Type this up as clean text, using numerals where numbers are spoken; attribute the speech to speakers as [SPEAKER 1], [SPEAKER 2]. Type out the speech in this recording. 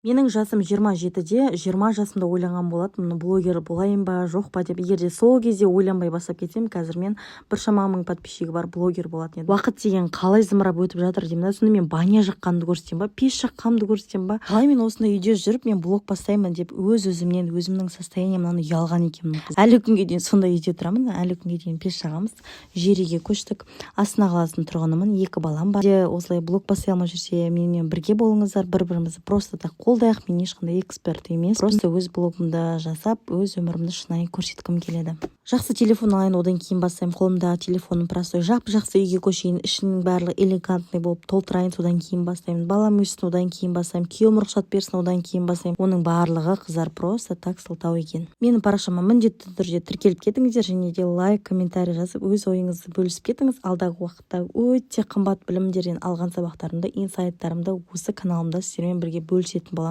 [SPEAKER 1] Менің жасым 27-де, 20 жасымда ойланған болатынмын, блогер болайын ба, жоқ па деп. Егер де сол кезде ойланбай бастап кетсем, қазір мен біршама мың подписчигі бар блогер болатын едім. Уақыт деген қалай зымырап өтіп жатыр деймін да. Сонда мен баня жаққанымды көрсетем ба, пеш жаққанымды көрсетем ба? Қалай мен осында үйде жүріп, мен блог бастаймын деп өз-өзімнен, өзімнің состояниемнан ұялған екенмін. Әлі күнге дейін сондай үйде тұрамын, әлі күнге дейін пеш жағамыз. Жер үйге көштік. Астана қаласының тұрғынымын, 2 балам бар. Осылай блог бастай алмай жүрсе, менімен бірге болыңыздар, бір-бірімізді просто так қолдайық. Мен ешқандай эксперт емес, просто өз блогымды жасап, өз өмірімді шынайы көрсеткім келеді. Жақсы телефон алайын, одан кейін бастаймын. Қолымда телефоным простой, жақсы үйге көшейін, ішінің барлығы элегантный болып толтырайын, содан кейін бастаймын. Балам өссін, одан кейін бастаймын. Күйеуім рұқсат берсін, одан кейін бастаймын. Оның барлығы қыздар просто так сылтау екен. Менің парақшама міндетті түрде тіркеліп кетіңіздер, және де лайк, комментарий жазып, өз ойыңызды бөлісіп кетіңіз. Алдағы уақытта өте қымбат білімдерден алған сабақтарымды, инсайттарымды осы каналымда сіздермен бірге бөлісетін боламын.